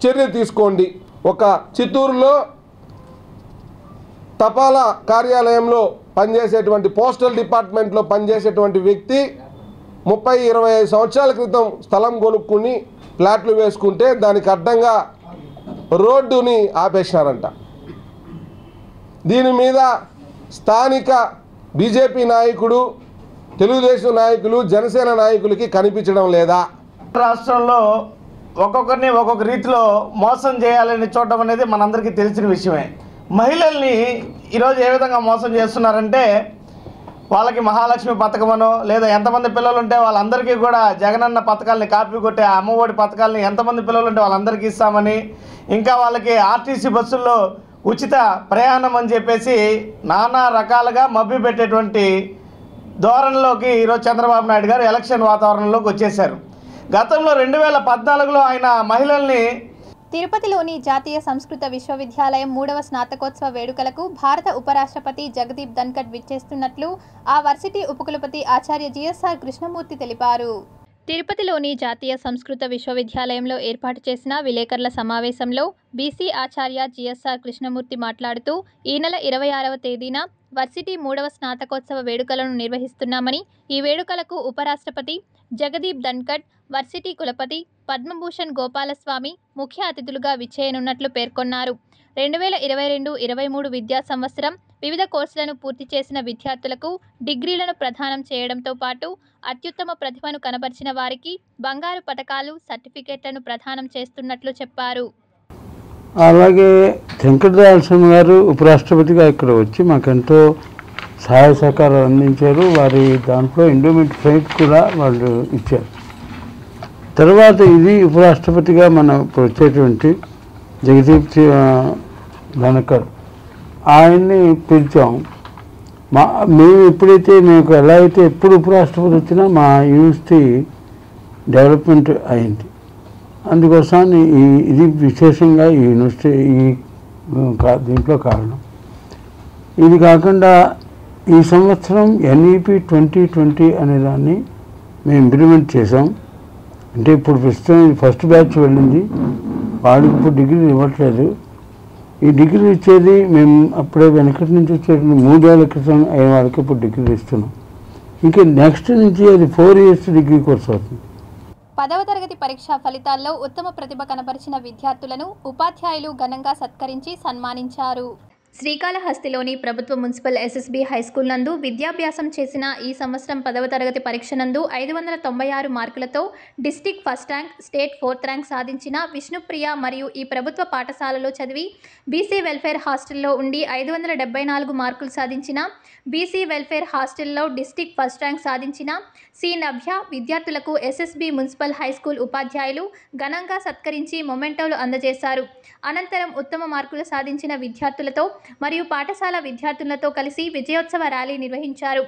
చర్య తీసుకోండి. ఒక చిత్తూరులో తపాలా కార్యాలయంలో పనిచేసేటువంటి పోస్టల్ డిపార్ట్మెంట్లో పనిచేసేటువంటి వ్యక్తి 30-25 సంవత్సరాల క్రితం స్థలం కొనుక్కుని ఫ్లాట్లు వేసుకుంటే దానికి అడ్డంగా రోడ్డుని ఆపేసినారంట. దీని మీద స్థానిక బీజేపీ నాయకుడు, తెలుగుదేశం నాయకులు, జనసేన నాయకులకి కనిపించడం లేదా? రాష్ట్రంలో ఒక్కొక్కరిని ఒక్కొక్క రీతిలో మోసం చేయాలని చూడడం అనేది మనందరికీ తెలిసిన విషయమే. మహిళల్ని ఈరోజు ఏ విధంగా మోసం చేస్తున్నారంటే వాళ్ళకి మహాలక్ష్మి పథకమనో లేదా ఎంతమంది పిల్లలు ఉంటే వాళ్ళందరికీ కూడా జగనన్న పథకాలని కాపీ కొట్టే అమ్మఒడి పథకాలని ఎంతమంది పిల్లలు ఉంటే వాళ్ళందరికీ ఇస్తామని, ఇంకా వాళ్ళకి ఆర్టీసీ బస్సుల్లో ఉచిత ప్రయాణం అని చెప్పేసి నానా రకాలుగా మభ్య పెట్టేటువంటి ధోరణిలోకి ఈరోజు చంద్రబాబు నాయుడు గారు ఎలక్షన్ వాతావరణంలోకి వచ్చేశారు. గతంలో 2014లో ఆయన మహిళల్ని తిరుపతిలోని జాతీయ సంస్కృత విశ్వవిద్యాలయం 3వ స్నాతకోత్సవ వేడుకలకు భారత ఉపరాష్ట్రపతి జగదీప్ ధన్కడ్ విచ్చేస్తున్నట్లు ఆ వర్సిటీ ఉపకులపతి ఆచార్య జిఎస్ఆర్ కృష్ణమూర్తి తెలిపారు. తిరుపతిలోని జాతీయ సంస్కృత విశ్వవిద్యాలయంలో ఏర్పాటు చేసిన విలేకరుల సమావేశంలో బీసీ ఆచార్య జిఎస్ఆర్ కృష్ణమూర్తి మాట్లాడుతూ ఈ నెల 26వ తేదీన వర్సిటీ 3వ స్నాతకోత్సవ వేడుకలను నిర్వహిస్తున్నామని, ఈ వేడుకలకు ఉపరాష్ట్రపతి జగదీప్ ధన్కడ్, వర్సిటీ కులపతి పద్మభూషణ్ గోపాలస్వామి ముఖ్య అతిథులుగా విచ్చేయనున్నట్లు పేర్కొన్నారు. 2022-23 విద్యా సంవత్సరం వివిధ కోర్సులను పూర్తి చేసిన విద్యార్థులకు డిగ్రీలను ప్రదానం చేయడంతో పాటు అత్యుత్తమ ప్రతిభను కనబరిచిన వారికి బంగారు పతకాలు, సర్టిఫికేట్లను ప్రదానం చేస్తున్నట్లు చెప్పారు. అలాగే వెంకటరాయలస్వామి గారు ఉపరాష్ట్రపతిగా ఇక్కడ వచ్చి మాకెంతో సహాయ సహకారాలు అందించారు. వారి దాంట్లో ఎండోమెంట్ ప్రైజ్ కూడా వాళ్ళు ఇచ్చారు. తర్వాత ఇది ఉపరాష్ట్రపతిగా మనం ఇప్పుడు వచ్చేటువంటి జగదీప్ ధన్కడ్ ఆయన్ని పిలిచాం. మేము ఎప్పుడైతే మీకు ఎలా అయితే ఎప్పుడు ఉపరాష్ట్రపతి వచ్చినా మా యూనివర్సిటీ డెవలప్మెంట్ అయింది. అందుకోసాన్ని ఇది విశేషంగా ఈ యూనివర్సిటీ దీంట్లో కారణం. ఇది కాకుండా ఈ సంవత్సరం NEP 2020 అనే దాన్ని మేము ఇంప్లిమెంట్ చేసాం. అంటే ఇప్పుడు ప్రస్తుతం ఫస్ట్ బ్యాచ్ వెళ్ళింది, వాడికి ఇప్పుడు డిగ్రీలు ఇవ్వట్లేదు. ఈ డిగ్రీ ఇచ్చేది మేము అప్పుడే వెనకటి నుంచి వచ్చేది 3 ఏళ్ల క్రితం అయిన వాళ్ళకి ఇప్పుడు డిగ్రీ ఇస్తున్నాం. ఇంకా నెక్స్ట్ నుంచి అది 4 years డిగ్రీ కోర్స్ అవుతుంది. 10వ తరగతి పరీక్షా ఫలితాల్లో ఉత్తమ ప్రతిభ కనబరిచిన విద్యార్థులను ఉపాధ్యాయులు ఘనంగా సత్కరించి సన్మానించారు. శ్రీకాళహస్తిలోని ప్రభుత్వ మున్సిపల్ ఎస్ఎస్బి హైస్కూల్ నందు విద్యాభ్యాసం చేసిన ఈ సంవత్సరం 10వ తరగతి పరీక్ష నందు 596 మార్కులతో district first rank, state 4th rank సాధించిన విష్ణుప్రియ మరియు ఈ ప్రభుత్వ పాఠశాలలో చదివి బీసీ వెల్ఫేర్ హాస్టల్లో ఉండి 574 మార్కులు సాధించిన బీసీ వెల్ఫేర్ హాస్టల్లో డిస్ట్రిక్ట్ ఫస్ట్ ర్యాంక్ సాధించిన సి నభ్య విద్యార్థులకు ఎస్ఎస్బి మున్సిపల్ హైస్కూల్ ఉపాధ్యాయులు ఘనంగా సత్కరించి మొమెంటోలు అందజేశారు. అనంతరం ఉత్తమ మార్కులు సాధించిన విద్యార్థులతో మరియు పాఠశాల విద్యార్థులతో కలిసి విజయోత్సవ ర్యాలీ నిర్వహించారు.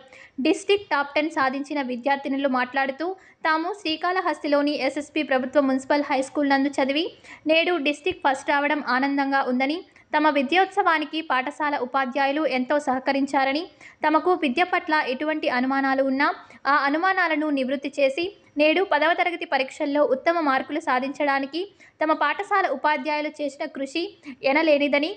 డిస్ట్రిక్ట్ టాప్ 10 సాధించిన విద్యార్థినులు మాట్లాడుతూ తాము శ్రీకాళహస్తిలోని ఎస్ఎస్బి ప్రభుత్వ మున్సిపల్ హైస్కూల్ నందు చదివి నేడు డిస్ట్రిక్ట్ ఫస్ట్ రావడం ఆనందంగా ఉందని, తమ విద్యోత్సవానికి పాఠశాల ఉపాధ్యాయులు ఎంతో సహకరించారని, తమకు విద్య పట్ల ఎటువంటి అనుమానాలు ఉన్నా ఆ అనుమానాలను నివృత్తి చేసి నేడు 10వ తరగతి పరీక్షల్లో ఉత్తమ మార్కులు సాధించడానికి తమ పాఠశాల ఉపాధ్యాయులు చేసిన కృషి ఎనలేనిదని,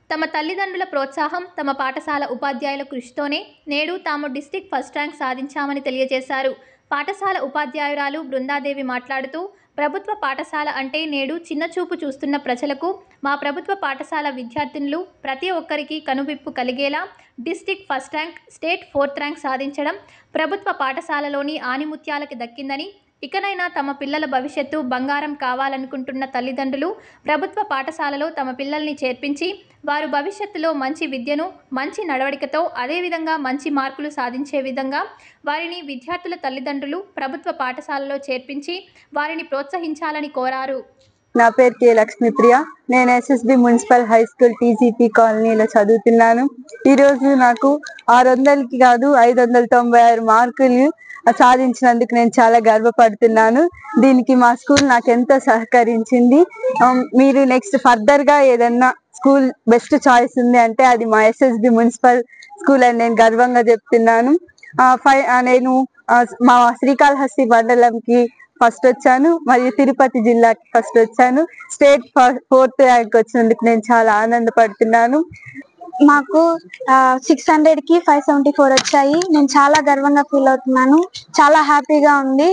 తమ తల్లిదండ్రుల ప్రోత్సాహం, తమ పాఠశాల ఉపాధ్యాయుల కృషితోనే నేడు తాము డిస్ట్రిక్ట్ ఫస్ట్ ర్యాంక్ సాధించామని తెలియజేశారు. పాఠశాల ఉపాధ్యాయురాలు బృందాదేవి మాట్లాడుతూ ప్రభుత్వ పాఠశాల అంటే నేడు చిన్నచూపు చూస్తున్న ప్రజలకు మా ప్రభుత్వ పాఠశాల విద్యార్థినులు ప్రతి ఒక్కరికి కనువిప్పు కలిగేలా district first rank, state 4th rank సాధించడం ప్రభుత్వ పాఠశాలలోని ఆనిముత్యాలకి దక్కిందని, ఇకనైనా తమ పిల్లల భవిష్యత్తు బంగారం కావాలనుకుంటున్న తల్లిదండ్రులు ప్రభుత్వ పాఠశాలలో తమ పిల్లల్ని చేర్పించి వారు భవిష్యత్తులో మంచి విద్యను, మంచి నడవడికతో అదేవిధంగా మంచి మార్కులు సాధించే విధంగా వారిని విద్యార్థుల తల్లిదండ్రులు ప్రభుత్వ పాఠశాలలో చేర్పించి వారిని ప్రోత్సహించాలని కోరారు. నా పేరు కే లక్ష్మీప్రియ. నేను SSB municipal high school TGP కాలనీలో చదువుతున్నాను. ఈరోజు నాకు 600కి కాదు 596 మార్కులు సాధించినందుకు నేను చాలా గర్వపడుతున్నాను. దీనికి మా స్కూల్ నాకు ఎంతో సహకరించింది. మీరు నెక్స్ట్ ఫర్దర్గా ఏదన్నా స్కూల్ బెస్ట్ చాయిస్ ఉంది అంటే అది మా ఎస్ఎస్బి మున్సిపల్ స్కూల్ అని నేను గర్వంగా చెప్తున్నాను. నేను మా శ్రీకాళహస్తి మండలంకి ఫస్ట్ వచ్చాను మరియు తిరుపతి జిల్లాకి ఫస్ట్ వచ్చాను. స్టేట్ 4th ర్యాంక్ వచ్చినందుకు నేను చాలా ఆనందపడుతున్నాను. మాకు 600కి 574 వచ్చాయి. నేను చాలా గర్వంగా ఫీల్ అవుతున్నాను. చాలా హ్యాపీగా ఉంది.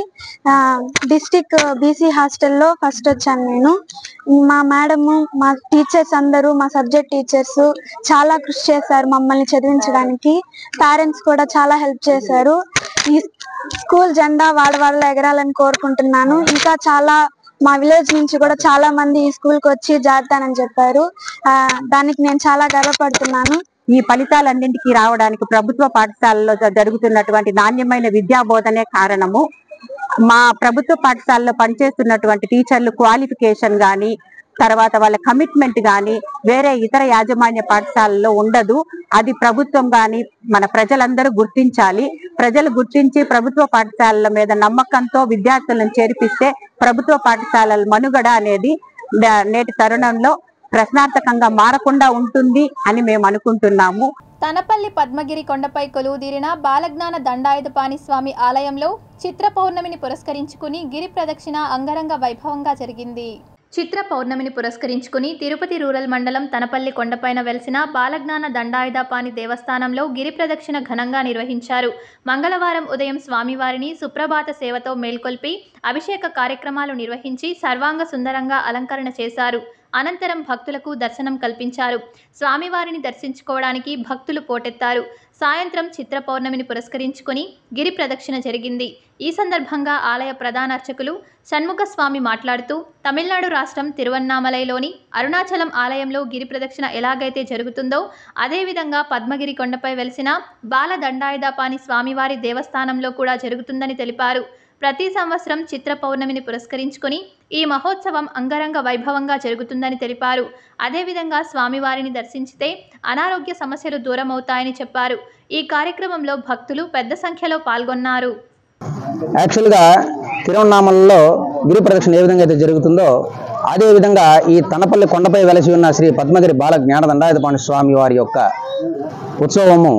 డిస్ట్రిక్ట్ బీసీ హాస్టల్లో ఫస్ట్ వచ్చాను నేను. మా మేడము, మా టీచర్స్ అందరూ, మా సబ్జెక్ట్ టీచర్స్ చాలా కృషి చేశారు మమ్మల్ని చదివించడానికి. పేరెంట్స్ కూడా చాలా హెల్ప్ చేశారు. ఈ స్కూల్ జెండా వాడవాడలో ఎగరాలని కోరుకుంటున్నాను. ఇంకా చాలా మా విలేజ్ నుంచి కూడా చాలా మంది ఈ స్కూల్కి వచ్చి జారుతానని చెప్పారు. దానికి నేను చాలా గర్వపడుతున్నాను. ఈ ఫలితాలన్నింటికి రావడానికి ప్రభుత్వ పాఠశాలలో జరుగుతున్నటువంటి నాణ్యమైన విద్యాబోధనే కారణము. మా ప్రభుత్వ పాఠశాలలో పనిచేస్తున్నటువంటి టీచర్లు క్వాలిఫికేషన్ కానీ, తర్వాత వాళ్ళ కమిట్మెంట్ కానీ వేరే ఇతర యాజమాన్య పాఠశాలలో ఉండదు. అది ప్రభుత్వం కానీ మన ప్రజలందరూ గుర్తించాలి. ప్రజలు గుర్తించి ప్రభుత్వ పాఠశాలల మీద నమ్మకంతో విద్యార్థులను చేర్పిస్తే ప్రభుత్వ పాఠశాలల మనుగడ అనేది నేటి తరుణంలో ప్రశ్నార్థకంగా మారకుండా ఉంటుంది అని మేము అనుకుంటున్నాము. తనపల్లి పద్మగిరి కొండపై కొలువుదీరిన బాలజ్ఞాన దండాయుధపాణి స్వామి ఆలయంలో చిత్ర పౌర్ణమిని పురస్కరించుకుని గిరి ప్రదక్షిణ అంగరంగ వైభవంగా జరిగింది. చిత్ర పౌర్ణమిని పురస్కరించుకుని తిరుపతి రూరల్ మండలం తనపల్లి కొండపైన వెలిసిన బాలజ్ఞాన దండాయుధపాణి దేవస్థానంలో గిరి ప్రదక్షిణ ఘనంగా నిర్వహించారు. మంగళవారం ఉదయం స్వామివారిని సుప్రభాత సేవతో మేల్కొల్పి అభిషేక కార్యక్రమాలు నిర్వహించి సర్వాంగ సుందరంగా అలంకరణ చేశారు. అనంతరం భక్తులకు దర్శనం కల్పించారు. స్వామివారిని దర్శించుకోవడానికి భక్తులు పోటెత్తారు. సాయంత్రం చిత్ర పౌర్ణమిని పురస్కరించుకుని గిరి ప్రదక్షిణ జరిగింది. ఈ సందర్భంగా ఆలయ ప్రధాన అర్చకులు షణ్ముఖస్వామి మాట్లాడుతూ తమిళనాడు రాష్ట్రం తిరువన్నామలైలోని అరుణాచలం ఆలయంలో గిరి ప్రదక్షిణ ఎలాగైతే జరుగుతుందో అదేవిధంగా పద్మగిరి కొండపై వెలిసిన బాల దండాయుధపాణి స్వామివారి దేవస్థానంలో కూడా జరుగుతుందని తెలిపారు. ప్రతి సంవత్సరం చిత్ర పౌర్ణమిని పురస్కరించుకొని ఈ మహోత్సవం అంగరంగ వైభవంగా జరుగుతుందని తెలిపారు. అదేవిధంగా స్వామివారిని దర్శించితే అనారోగ్య సమస్యలు దూరమవుతాయని చెప్పారు. ఈ కార్యక్రమంలో భక్తులు పెద్ద సంఖ్యలో పాల్గొన్నారు. యాక్చువల్గా తిరువన్నామలలో గిరి ప్రదక్షిణ ఏ విధంగా అయితే జరుగుతుందో అదేవిధంగా ఈ తనపల్లి కొండపై వెలసి ఉన్న శ్రీ పద్మగిరి బాల జ్ఞాన దండాయుధపాణి స్వామి వారి యొక్క ఉత్సవము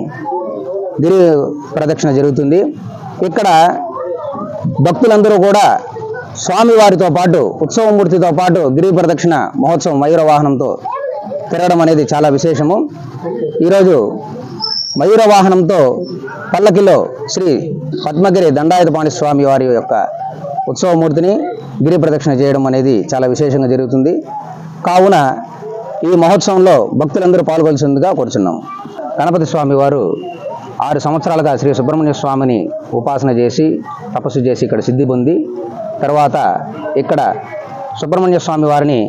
గిరి ప్రదక్షిణ జరుగుతుంది. ఇక్కడ భక్తులందరూ కూడా స్వామివారితో పాటు ఉత్సవమూర్తితో పాటు గిరి ప్రదక్షిణ మహోత్సవం మయూర వాహనంతో తిరగడం అనేది చాలా విశేషము. ఈరోజు మయూర వాహనంతో పల్లకిలో శ్రీ పద్మగిరి దండాయుధపాణి స్వామి వారి యొక్క ఉత్సవమూర్తిని గిరి ప్రదక్షిణ చేయడం అనేది చాలా విశేషంగా జరుగుతుంది. కావున ఈ మహోత్సవంలో భక్తులందరూ పాల్గొల్సిందిగా కోరుచున్నాం. గణపతి స్వామి వారు 6 సంవత్సరాలుగా శ్రీ సుబ్రహ్మణ్య స్వామిని ఉపాసన చేసి తపస్సు చేసి ఇక్కడ సిద్ధి పొంది తర్వాత ఇక్కడ సుబ్రహ్మణ్య స్వామి వారిని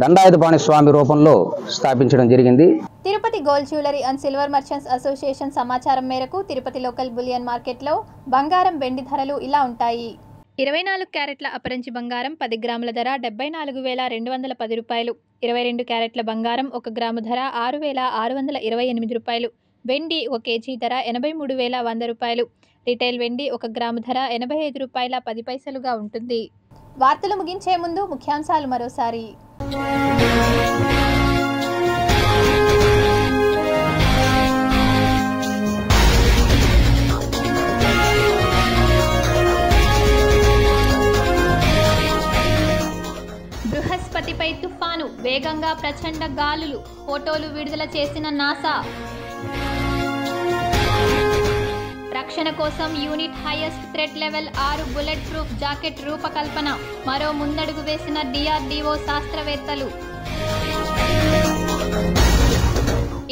దండాయుధపాణి స్వామి రూపంలో స్థాపించడం జరిగింది. Tirupati gold jewellery and silver merchants association సమాచారం మేరకు తిరుపతి లోకల్ బులియన్ మార్కెట్లో బంగారం వెండి ధరలు ఇలా ఉంటాయి. 24 క్యారెట్ల అపరంచి బంగారం 10 గ్రాముల ధర 74,210 రూపాయలు. 22 క్యారెట్ల బంగారం 1 గ్రాము ధర 6,628 రూపాయలు. వెండి 1 కేజీ ధర 83,100 రూపాయలు. రిటైల్ వెండి 1 గ్రాము ధర 85 రూపాయల 10 పైసలుగా ఉంటుంది. వార్తలు ముగించే ముందు ముఖ్యాంశాలు మరోసారి. బృహస్పతిపై తుఫాను, వేగంగా ప్రచండ గాలులు, ఫోటోలు విడుదల చేసిన నాసా. రక్షణ కోసం unit highest threat level 6 bullet proof jacket రూపకల్పన, మరో ముందడుగు వేసిన DRDO శాస్త్రవేత్తలు.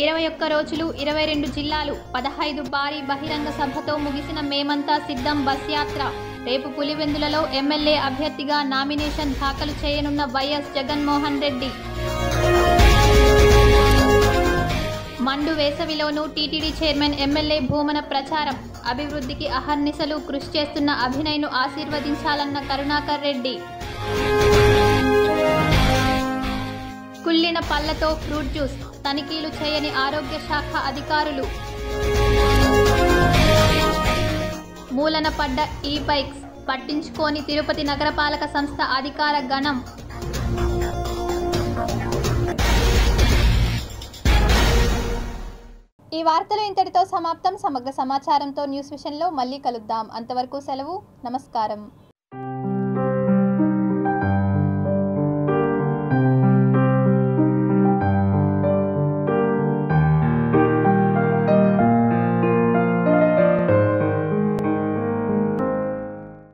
21 రోజులు 22 జిల్లాలు 15 భారీ బహిరంగ సభతో ముగిసిన మేమంతా సిద్ధం బస్ యాత్ర. రేపు పులివెందులలో ఎమ్మెల్యే అభ్యర్థిగా నామినేషన్ దాఖలు చేయనున్న వైఎస్ జగన్మోహన్ రెడ్డి. మండు వేసవిలోనూ టీటీడీ చైర్మన్ ఎమ్మెల్యే భూమన ప్రచారం. అభివృద్ధికి అహర్నిశలు కృషి చేస్తున్న అభినయ్ను ఆశీర్వదించాలన్న కరుణాకర్ రెడ్డి. కుళ్ళిన పళ్లతో ఫ్రూట్ జ్యూస్, తనిఖీలు చేయని ఆరోగ్య శాఖ అధికారులు. మూలన పడ్డ ఈ-బైక్స్, పట్టించుకోని తిరుపతి నగరపాలక సంస్థ అధికార గణం. ఈ వార్తలు ఇంతటితో సమాప్తం. సమగ్ర సమాచారంతో న్యూస్ విషన్లో మళ్ళీ కలుద్దాం. అంతవరకు సెలవు. నమస్కారం.